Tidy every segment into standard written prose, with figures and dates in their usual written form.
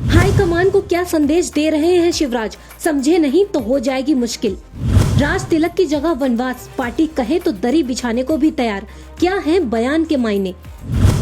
High command को क्या संदेश दे रहे हैं शिवराज, समझे नहीं तो हो जाएगी मुश्किल। राज तिलक की जगह वनवास, पार्टी कहे तो दरी बिछाने को भी तैयार, क्या है बयान के मायने।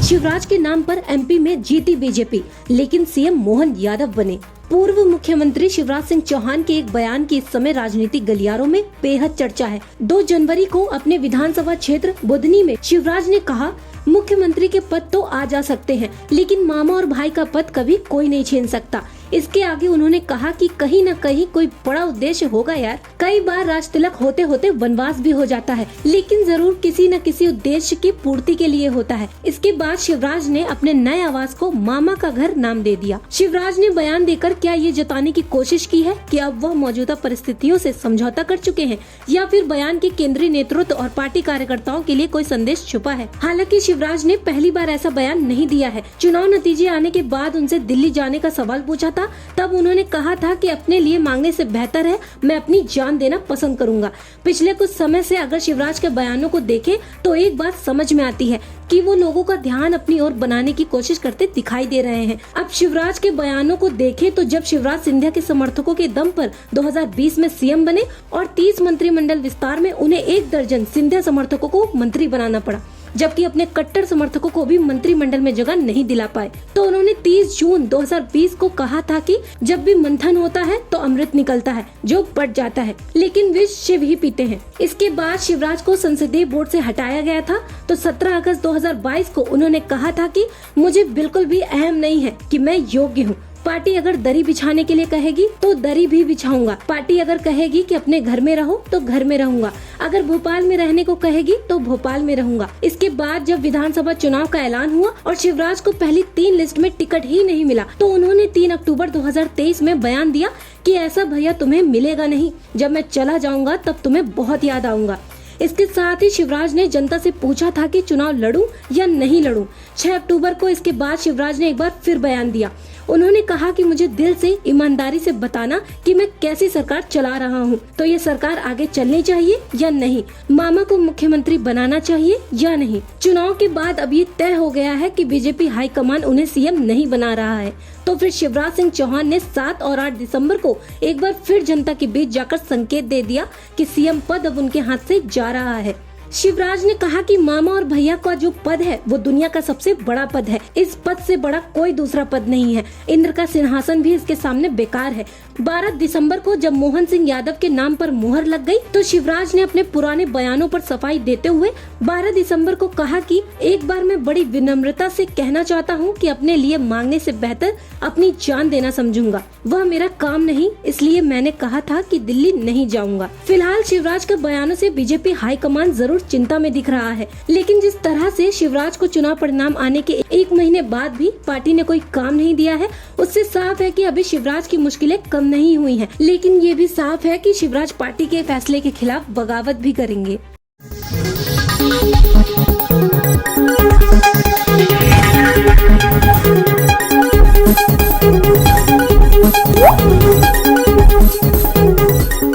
शिवराज के नाम पर एमपी में जीती बीजेपी, लेकिन सीएम मोहन यादव बने। पूर्व मुख्यमंत्री शिवराज सिंह चौहान के एक बयान की इस समय राजनीतिक गलियारों में बेहद चर्चा है। 2 जनवरी को अपने विधानसभा क्षेत्र बुधनी में शिवराज ने कहा, मुख्यमंत्री के पद तो आ जा सकते हैं, लेकिन मामा और भाई का पद कभी कोई नहीं छीन सकता। इसके आगे उन्होंने कहा कि कहीं न कहीं कोई बड़ा उद्देश्य होगा यार। कई बार राज तिलक होते होते वनवास भी हो जाता है, लेकिन जरूर किसी न किसी उद्देश्य की पूर्ति के लिए होता है। इसके बाद शिवराज ने अपने नए आवास को मामा का घर नाम दे दिया। शिवराज ने बयान देकर क्या ये जताने की कोशिश की है कि अब वह मौजूदा परिस्थितियों से समझौता कर चुके हैं, या फिर बयान के केंद्रीय नेतृत्व और पार्टी कार्यकर्ताओं के लिए कोई संदेश छुपा है। हालांकि शिवराज ने पहली बार ऐसा बयान नहीं दिया है। चुनाव नतीजे आने के बाद उनसे दिल्ली जाने का सवाल पूछा था, तब उन्होंने कहा था कि अपने लिए मांगने से बेहतर है मैं अपनी जान देना पसंद करूंगा। पिछले कुछ समय से अगर शिवराज के बयानों को देखें तो एक बात समझ में आती है कि वो लोगों का ध्यान अपनी ओर बनाने की कोशिश करते दिखाई दे रहे हैं। अब शिवराज के बयानों को देखें तो जब शिवराज सिंधिया के समर्थकों के दम पर 2020 में सीएम बने और 30 मंत्रिमंडल विस्तार में उन्हें 1 दर्जन सिंधिया समर्थकों को मंत्री बनाना पड़ा, जबकि अपने कट्टर समर्थकों को भी मंत्रिमंडल में जगह नहीं दिला पाए, तो उन्होंने 30 जून 2020 को कहा था कि जब भी मंथन होता है तो अमृत निकलता है, जो बढ़ जाता है, लेकिन विष शिव ही पीते हैं। इसके बाद शिवराज को संसदीय बोर्ड से हटाया गया था, तो 17 अगस्त 2022 को उन्होंने कहा था कि मुझे बिल्कुल भी अहम नहीं है कि मैं योग्य हूँ। पार्टी अगर दरी बिछाने के लिए कहेगी तो दरी भी बिछाऊंगा। पार्टी अगर कहेगी कि अपने घर में रहो तो घर में रहूंगा। अगर भोपाल में रहने को कहेगी तो भोपाल में रहूंगा। इसके बाद जब विधानसभा चुनाव का ऐलान हुआ और शिवराज को पहली 3 लिस्ट में टिकट ही नहीं मिला, तो उन्होंने 3 अक्टूबर 2023 में बयान दिया कि ऐसा भैया तुम्हें मिलेगा नहीं, जब मैं चला जाऊंगा तब तुम्हें बहुत याद आऊंगा। इसके साथ ही शिवराज ने जनता से पूछा था कि चुनाव लड़ूं या नहीं लड़ूं। 6 अक्टूबर को इसके बाद शिवराज ने एक बार फिर बयान दिया। उन्होंने कहा कि मुझे दिल से ईमानदारी से बताना कि मैं कैसी सरकार चला रहा हूं, तो ये सरकार आगे चलनी चाहिए या नहीं, मामा को मुख्यमंत्री बनाना चाहिए या नहीं। चुनाव के बाद अब ये तय हो गया है कि बीजेपी हाईकमान उन्हें सीएम नहीं बना रहा है, तो फिर शिवराज सिंह चौहान ने 7 और 8 दिसंबर को एक बार फिर जनता के बीच जाकर संकेत दे दिया कि सीएम पद अब उनके हाथ से जा रहा है। शिवराज ने कहा कि मामा और भैया का जो पद है वो दुनिया का सबसे बड़ा पद है। इस पद से बड़ा कोई दूसरा पद नहीं है। इंद्र का सिंहासन भी इसके सामने बेकार है। 12 दिसंबर को जब मोहन सिंह यादव के नाम पर मुहर लग गई, तो शिवराज ने अपने पुराने बयानों पर सफाई देते हुए 12 दिसंबर को कहा कि एक बार मैं बड़ी विनम्रता से कहना चाहता हूँ कि अपने लिए मांगने से बेहतर अपनी जान देना समझूंगा। वह मेरा काम नहीं, इसलिए मैंने कहा था कि दिल्ली नहीं जाऊंगा। फिलहाल शिवराज के बयानों से बीजेपी हाईकमान जरूर चिंता में दिख रहा है, लेकिन जिस तरह से शिवराज को चुनाव परिणाम आने के 1 महीने बाद भी पार्टी ने कोई काम नहीं दिया है, उससे साफ है कि अभी शिवराज की मुश्किलें कम नहीं हुई हैं। लेकिन ये भी साफ है कि शिवराज पार्टी के फैसले के खिलाफ बगावत भी करेंगे।